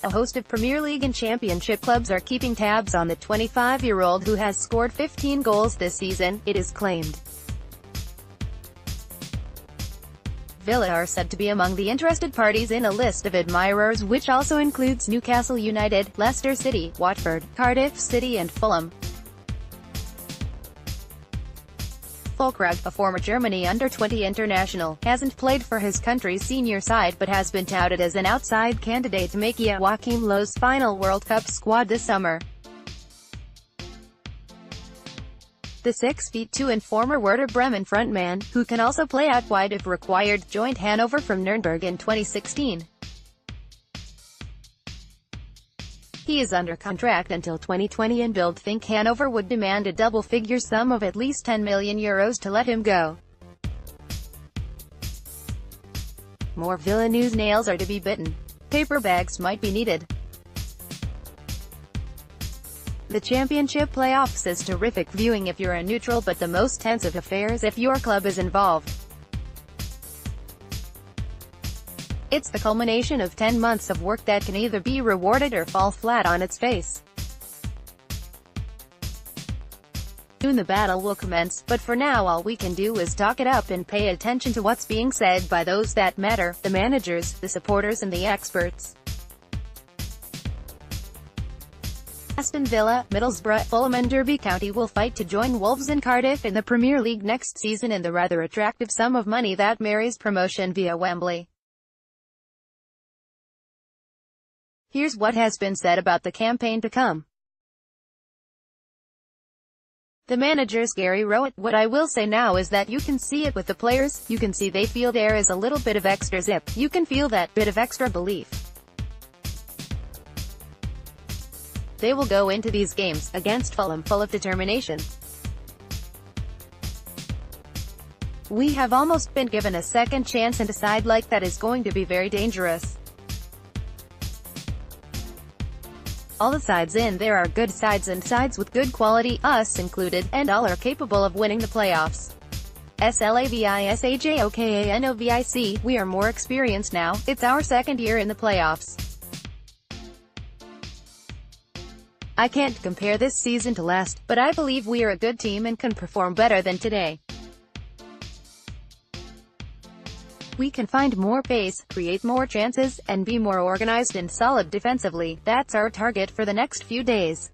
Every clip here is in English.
A host of Premier League and Championship clubs are keeping tabs on the 25-year-old who has scored 15 goals this season, it is claimed. Villa are said to be among the interested parties in a list of admirers which also includes Newcastle United, Leicester City, Watford, Cardiff City and Fulham. Füllkrug, a former Germany under-20 international, hasn't played for his country's senior side but has been touted as an outside candidate to make Joachim Löw's final World Cup squad this summer. The 6'2" and former Werder Bremen frontman, who can also play out wide if required, joined Hannover from Nuremberg in 2016. He is under contract until 2020 and Bild think Hannover would demand a double-figure sum of at least €10 million to let him go. More Villa news: nails are to be bitten. Paper bags might be needed. The Championship playoffs is terrific viewing if you're a neutral, but the most tense of affairs if your club is involved. It's the culmination of 10 months of work that can either be rewarded or fall flat on its face. Soon the battle will commence, but for now all we can do is talk it up and pay attention to what's being said by those that matter, the managers, the supporters and the experts. Aston Villa, Middlesbrough, Fulham and Derby County will fight to join Wolves and Cardiff in the Premier League next season in the rather attractive sum of money that marries promotion via Wembley. Here's what has been said about the campaign to come. The manager's Gary Rowett: "What I will say now is that you can see it with the players, you can see they feel there is a little bit of extra zip, you can feel that bit of extra belief. They will go into these games, against Fulham, full of determination. We have almost been given a second chance and a side like that is going to be very dangerous. All the sides in there are good sides and sides with good quality, us included, and all are capable of winning the playoffs. SLAVISAJOKANOVIC, we are more experienced now, it's our second year in the playoffs. I can't compare this season to last, but I believe we are a good team and can perform better than today. We can find more pace, create more chances, and be more organized and solid defensively. That's our target for the next few days."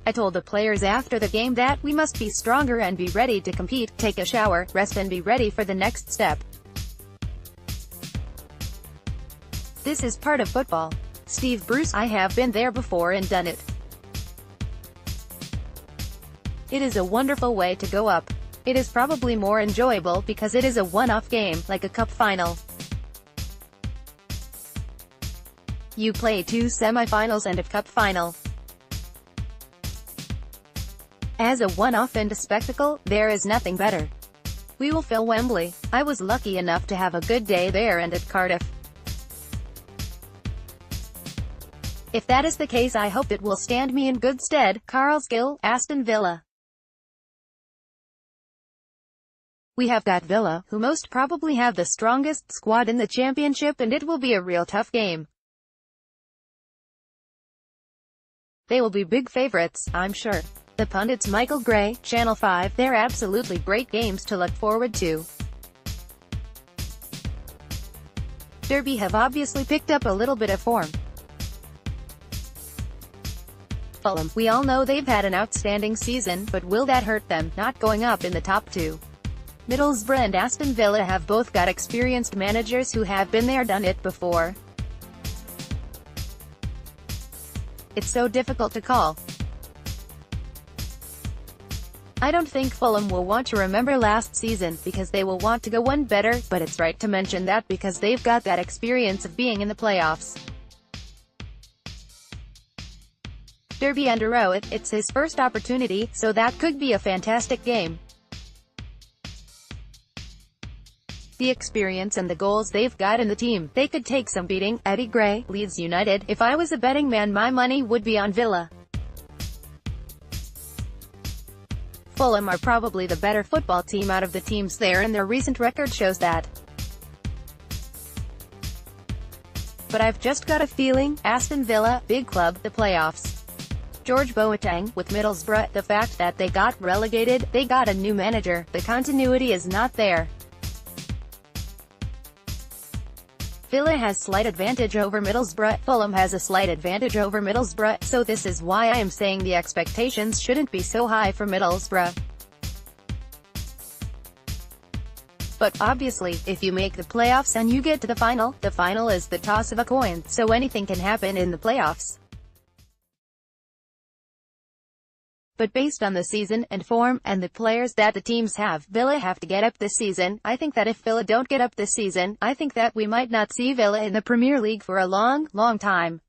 I told the players after the game that we must be stronger and be ready to compete, take a shower, rest and be ready for the next step. This is part of football. Steve Bruce: "I have been there before and done it. It is a wonderful way to go up. It is probably more enjoyable because it is a one-off game, like a cup final. You play 2 semi-finals and a cup final. As a one-off and a spectacle, there is nothing better. We will fill Wembley. I was lucky enough to have a good day there and at Cardiff. If that is the case, I hope it will stand me in good stead." Carl Skill, Aston Villa. "We have got Villa, who most probably have the strongest squad in the Championship, and it will be a real tough game. They will be big favourites, I'm sure." The pundits Michael Gray, Channel 5, "They're absolutely great games to look forward to. Derby have obviously picked up a little bit of form. Fulham, we all know they've had an outstanding season, but will that hurt them, not going up in the top 2? Middlesbrough and Aston Villa have both got experienced managers who have been there, done it before. It's so difficult to call. I don't think Fulham will want to remember last season, because they will want to go one better, but it's right to mention that because they've got that experience of being in the playoffs. Derby under Rowett, it's his first opportunity, so that could be a fantastic game. The experience and the goals they've got in the team, they could take some beating." Eddie Gray, Leeds United, "If I was a betting man, my money would be on Villa. Fulham are probably the better football team out of the teams there, and their recent record shows that. but I've just got a feeling, Aston Villa, big club, the playoffs. George Boateng, with Middlesbrough, the fact that they got relegated, they got a new manager, the continuity is not there. Villa has slight advantage over Middlesbrough, Fulham has a slight advantage over Middlesbrough, so this is why I am saying the expectations shouldn't be so high for Middlesbrough. But obviously, if you make the playoffs and you get to the final is the toss of a coin, so anything can happen in the playoffs. But based on the season, and form, and the players that the teams have, Villa have to get up this season. I think that if Villa don't get up this season, I think that we might not see Villa in the Premier League for a long, long time.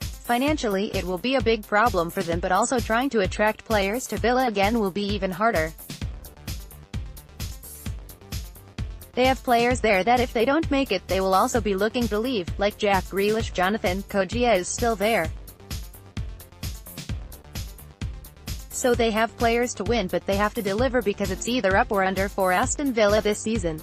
Financially, it will be a big problem for them, but also trying to attract players to Villa again will be even harder. They have players there that if they don't make it, they will also be looking to leave, like Jack Grealish. Jonathan Kodjia is still there. So they have players to win, but they have to deliver because it's either up or under for Aston Villa this season.